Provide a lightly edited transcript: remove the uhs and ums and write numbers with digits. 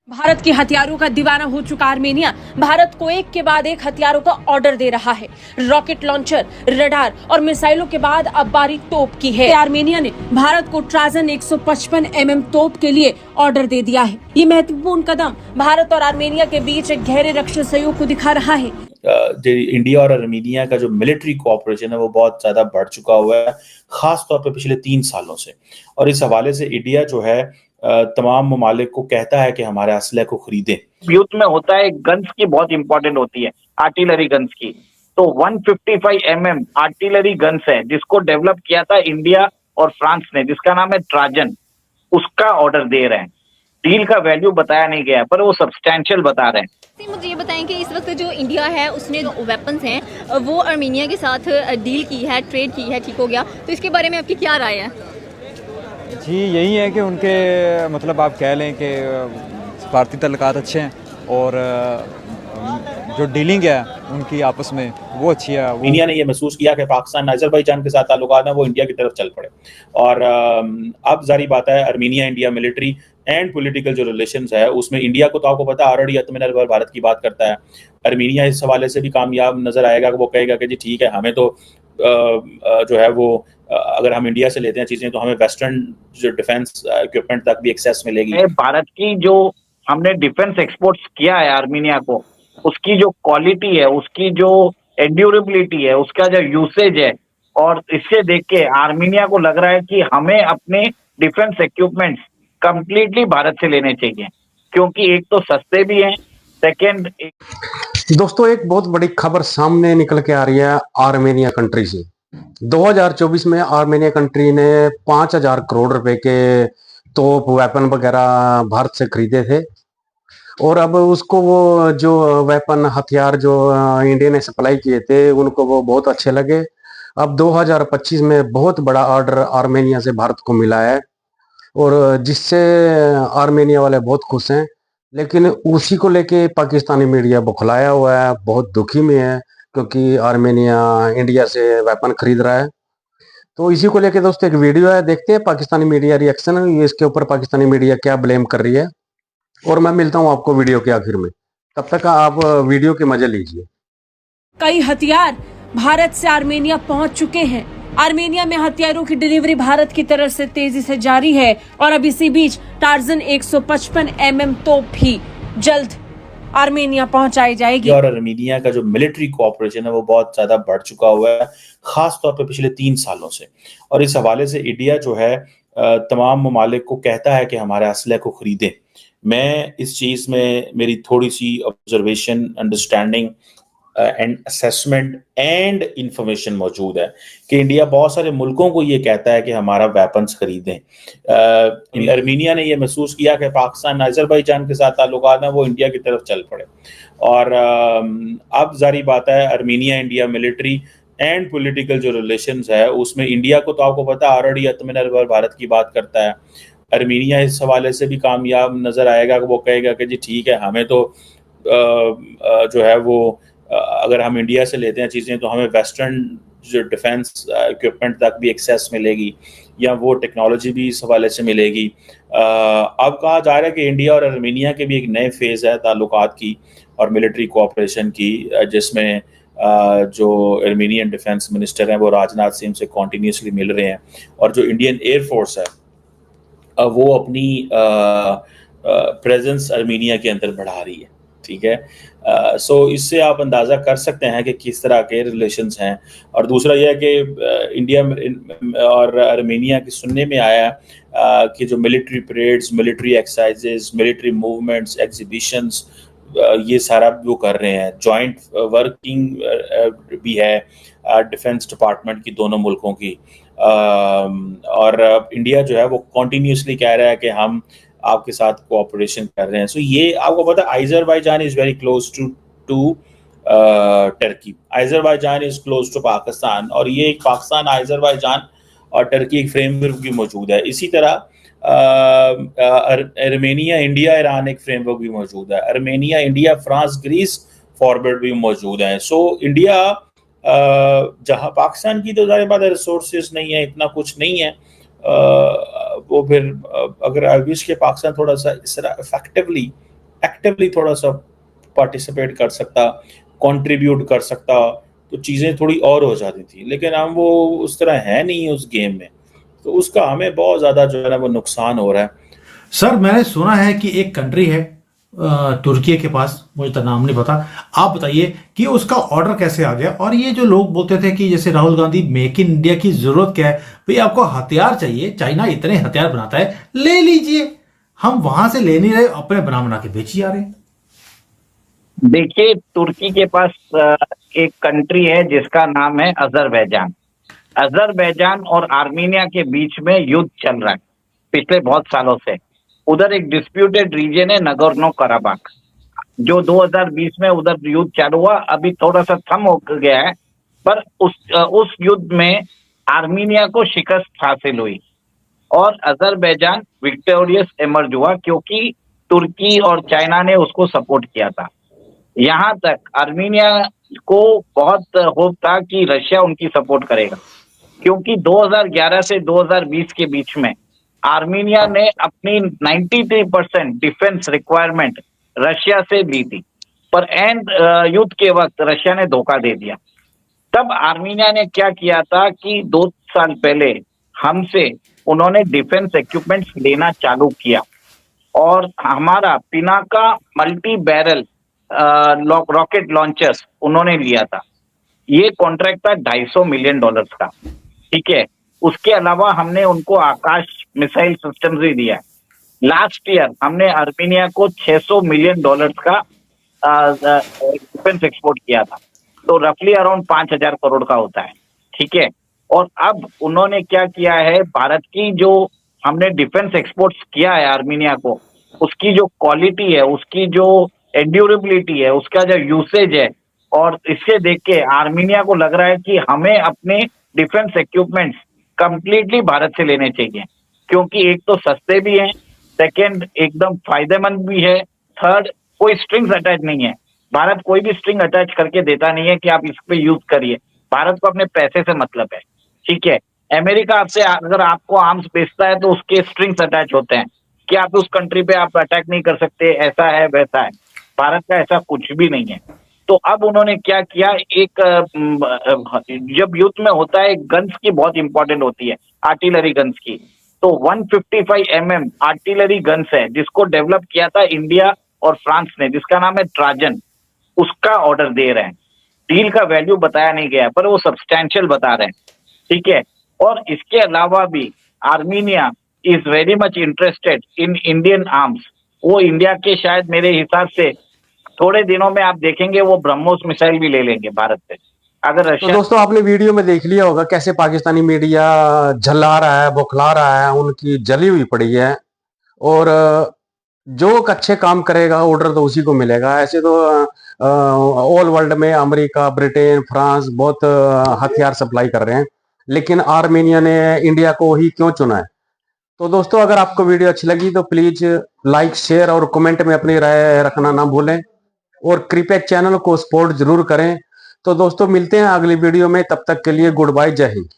भारत के हथियारों का दीवाना हो चुका आर्मेनिया भारत को एक के बाद एक हथियारों का ऑर्डर दे रहा है। रॉकेट लॉन्चर, रडार और मिसाइलों के बाद अब बारी तोप की है। आर्मेनिया ने भारत को ट्राजन 155 तोप के लिए ऑर्डर दे दिया है। ये महत्वपूर्ण कदम भारत और आर्मेनिया के बीच एक गहरे रक्षा सहयोग को दिखा रहा है। इंडिया और आर्मेनिया का जो मिलिट्री कोऑपरेशन है वो बहुत ज्यादा बढ़ चुका हुआ है, खास तौर पे पिछले 3 सालों से। और इस हवाले से इंडिया जो है तमाम ममालिक को कहता है कि हमारे असलहे को खरीदें। युद्ध में होता है, गन्स की बहुत इंपॉर्टेंट होती है, आर्टिलरी गन्स की। तो 155 आर्टिलरी गन्स है जिसको डेवलप किया था इंडिया और फ्रांस ने, जिसका नाम है ट्राजन। उसका ऑर्डर दे रहे हैं। डील का वैल्यू बताया नहीं गया पर वो सब्सटैंशियल बता रहे हैं। मुझे ये बताएं कि इस वक्त जो इंडिया है उसने जो वेपन्स हैं वो आर्मेनिया के साथ डील की है, ट्रेड की है, ठीक हो गया, तो इसके बारे में आपकी क्या राय है? जी यही है कि उनके मतलब आप कह लें कि सफारती तल्लुकात अच्छे हैं और जो डीलिंग है उनकी आपस में वो अच्छी है। इंडिया ने ये महसूस किया कि पाकिस्तान अज़रबैजान के साथ ताल्लुकात हैं वो इंडिया की तरफ चल पड़े। और अब जारी बात है Armenia India military and political जो रिलेशंस है उसमें इंडिया को तो आपको पता है ऑलरेडी अतमिन भारत की बात करता है। आर्मेनिया इस हवाले से भी कामयाब नजर आएगा कि वो कहेगा कि जी ठीक है, हमें तो जो है वो अगर हम इंडिया से लेते हैं चीजें तो हमें वेस्टर्न जो डिफेंस इक्विपमेंट तक भी एक्सेस मिलेगी। भारत की जो हमने डिफेंस एक्सपोर्ट्स किया है आर्मेनिया को, उसकी जो क्वालिटी है, उसकी जो एंड्यूरेबिलिटी है, उसका जो यूसेज है, और इससे देख के आर्मेनिया को लग रहा है कि हमें अपने डिफेंस इक्विपमेंट्स कंप्लीटली भारत से लेने चाहिए, क्योंकि एक तो सस्ते भी हैं, सेकेंड। दोस्तों एक बहुत बड़ी खबर सामने निकल के आ रही है आर्मेनिया कंट्री से। 2024 में आर्मेनिया कंट्री ने 5000 करोड़ रुपए के तोप, वेपन वगैरह भारत से खरीदे थे और अब उसको वो जो वेपन हथियार जो इंडिया ने सप्लाई किए थे उनको वो बहुत अच्छे लगे। अब 2025 में बहुत बड़ा ऑर्डर आर्मेनिया से भारत को मिला है और जिससे आर्मेनिया वाले बहुत खुश हैं, लेकिन उसी को लेके पाकिस्तानी मीडिया बौखलाया हुआ है, बहुत दुखी में है क्योंकि आर्मेनिया इंडिया से वेपन खरीद रहा है। तो इसी को लेके दोस्तों एक वीडियो है, देखते हैं पाकिस्तानी मीडिया रिएक्शन, इसके ऊपर पाकिस्तानी मीडिया क्या ब्लेम कर रही है और मैं मिलता हूं आपको वीडियो के आखिर में। तब तक आप वीडियो के मजे लीजिए। कई हथियार भारत से आर्मेनिया पहुंच चुके हैं। आर्मेनिया में हथियारों की डिलीवरी भारत की तरफ से तेजी से जारी है और अब इसी बीच टार्जन 155 तोप भी जल्द आर्मेनिया पहुंचाई जाएगी। और आर्मेनिया का जो मिलिट्री कोऑपरेशन है वो बहुत ज्यादा बढ़ चुका हुआ है, खास तौर पे पिछले 3 सालों से। और इस हवाले से इंडिया जो है तमाम ममालिक को कहता है कि हमारे असलहे को खरीदें। मैं इस चीज में मेरी थोड़ी सी observation, understanding and assessment and information मौजूद है कि इंडिया बहुत सारे मुल्कों को ये कहता है कि हमारा वेपन्स खरीदें। आर्मेनिया ने ये महसूस किया कि पाकिस्तान अज़रबैजान के साथ ताल्लुकात हैं वो इंडिया की तरफ चल पड़े। और अब जारी बात है Armenia India military and political जो रिलेशंस है उसमें इंडिया को तो आपको पता है ऑलरेडी अतमिन भारत की बात करता है। आर्मेनिया इस हवाले से भी कामयाब नजर आएगा कि वो कहेगा कि जी ठीक है, हमें तो जो है वो अगर हम इंडिया से लेते हैं चीज़ें तो हमें वेस्टर्न जो डिफेंस इक्विपमेंट तक भी एक्सेस मिलेगी या वो टेक्नोलॉजी भी इस हवाले से मिलेगी। अब कहा जा रहा है कि इंडिया और आर्मेनिया के भी एक नए फेज़ है ताल्लुकात की और मिलिट्री कोऑपरेशन की, जिसमें जो आर्मेनियन डिफेंस मिनिस्टर हैं वो राजनाथ सिंह से कॉन्टीन्यूसली मिल रहे हैं और जो इंडियन एयरफोर्स है वो अपनी प्रेजेंस आर्मेनिया के अंदर बढ़ा रही है। ठीक है, सो इससे आप अंदाज़ा कर सकते हैं कि किस तरह के रिलेशंस हैं। और दूसरा यह है कि इंडिया और आर्मेनिया की सुनने में आया कि जो military parades, military exercises, military movements, exhibitions, ये सारा वो कर रहे हैं। जॉइंट वर्किंग भी है डिफेंस डिपार्टमेंट की दोनों मुल्कों की। और इंडिया जो है वो कॉन्टीन्यूसली कह रहा है कि हम आपके साथ कोऑपरेशन कर रहे हैं। सो ये आपको पता है Azerbaijan is very close to Turkey, Azerbaijan is close to Pakistan, और ये एक पाकिस्तान, अज़रबैजान और टर्की एक फ्रेमवर्क भी मौजूद है। इसी तरह आर्मेनिया, इंडिया, ईरान एक फ्रेमवर्क भी मौजूद है। Armenia, India, France, Greece forward भी मौजूद है। सो इंडिया जहाँ पाकिस्तान की तो ज़ाहिर बात है रिसोर्सेज नहीं है, इतना कुछ नहीं है, वो फिर अगर आई विश के पाकिस्तान थोड़ा सा इस तरह इफेक्टिवली एक्टिवली थोड़ा सा पार्टिसिपेट कर सकता, कंट्रीब्यूट कर सकता, तो चीज़ें थोड़ी और हो जाती थी। लेकिन हम वो उस तरह है नहीं उस गेम में, तो उसका हमें बहुत ज़्यादा जो है ना वो नुकसान हो रहा है। सर मैंने सुना है कि एक कंट्री है तुर्की के पास, मुझे तो नाम नहीं पता, आप बताइए कि उसका ऑर्डर कैसे आ गया। और ये जो लोग बोलते थे कि जैसे Rahul Gandhi make in India की जरूरत क्या है, भाई आपको हथियार चाहिए, चाइना इतने हथियार बनाता है, ले लीजिए, हम वहां से ले नहीं रहे, अपने बना के बेची जा रहे हैं। देखिए, तुर्की के पास एक कंट्री है जिसका नाम है अजरबैजान। अजरबैजान और आर्मीनिया के बीच में युद्ध चल रहा है पिछले बहुत सालों से। उधर एक डिस्प्यूटेड रीजन है नगोर्नो कराबाख, जो 2020 में उधर युद्ध चालू हुआ, अभी थोड़ा सा थम हो गया है, पर उस युद्ध में आर्मीनिया को शिकस्त हासिल हुई और अजरबैजान विक्टोरियस इमर्ज हुआ, क्योंकि तुर्की और चाइना ने उसको सपोर्ट किया था। यहाँ तक आर्मीनिया को बहुत होप था कि रशिया उनकी सपोर्ट करेगा, क्योंकि 2011 से 2020 के बीच में आर्मीनिया ने अपनी 93% डिफेंस रिक्वायरमेंट रशिया से ली थी, पर एंड युद्ध के वक्त रशिया ने धोखा दे दिया। तब आर्मीनिया ने क्या किया था कि 2 साल पहले हमसे उन्होंने डिफेंस इक्विपमेंट्स लेना चालू किया और हमारा Pinaka multi barrel rocket launchers उन्होंने लिया था। ये कॉन्ट्रैक्ट था $250 मिलियन का, ठीक है। उसके अलावा हमने उनको आकाश मिसाइल सिस्टम्स भी दिया। लास्ट ईयर हमने आर्मीनिया को $600 मिलियन का डिफेंस एक्सपोर्ट किया था, तो रफली अराउंड 5,000 करोड़ का होता है, ठीक है। और अब उन्होंने क्या किया है, भारत की जो हमने डिफेंस एक्सपोर्ट्स किया है आर्मीनिया को, उसकी जो क्वालिटी है, उसकी जो एंड्यूरेबिलिटी है, उसका जो यूसेज है, और इससे देख के आर्मीनिया को लग रहा है कि हमें अपने डिफेंस इक्विपमेंट्स कंप्लीटली भारत से लेने चाहिए, क्योंकि एक तो सस्ते भी हैं, सेकंड एकदम फायदेमंद भी है, थर्ड कोई स्ट्रिंग्स अटैच नहीं है। भारत कोई भी स्ट्रिंग अटैच करके देता नहीं है कि आप इस पे यूज करिए। भारत को अपने पैसे से मतलब है, ठीक है। अमेरिका आपसे अगर आपको आर्म्स बेचता है तो उसके स्ट्रिंग्स अटैच होते हैं कि आप उस कंट्री पे आप अटैक नहीं कर सकते, ऐसा है वैसा है। भारत का ऐसा कुछ भी नहीं है। तो अब उन्होंने क्या किया, एक जब युद्ध में होता है गन्स की बहुत इंपॉर्टेंट होती है, आर्टिलरी गन्स की, तो 155 mm आर्टिलरी गन्स है जिसको डेवलप किया था इंडिया और फ्रांस ने, जिसका नाम है ट्राजन, उसका ऑर्डर दे रहे हैं। डील का वैल्यू बताया नहीं गया पर वो सब्सटैंशियल बता रहे हैं, ठीक है। और इसके अलावा भी Armenia is very much interested in Indian arms. वो इंडिया के शायद मेरे हिसाब से थोड़े दिनों में आप देखेंगे वो ब्रह्मोस मिसाइल भी ले लेंगे भारत से, अगर तो रशिया। दोस्तों आपने वीडियो में देख लिया होगा कैसे पाकिस्तानी मीडिया झल्ला रहा है, बौखला रहा है, उनकी जली हुई पड़ी है। और जो अच्छे काम करेगा ऑर्डर तो उसी को मिलेगा। ऐसे तो ऑल वर्ल्ड में अमेरिका, ब्रिटेन, फ्रांस बहुत हथियार सप्लाई कर रहे हैं, लेकिन आर्मेनिया ने इंडिया को ही क्यों चुना है? तो दोस्तों अगर आपको वीडियो अच्छी लगी तो प्लीज लाइक, शेयर और कमेंट में अपनी राय रखना ना भूलें, और कृपया चैनल को सपोर्ट जरूर करें। तो दोस्तों मिलते हैं अगली वीडियो में, तब तक के लिए गुड बाय, जय हिंद।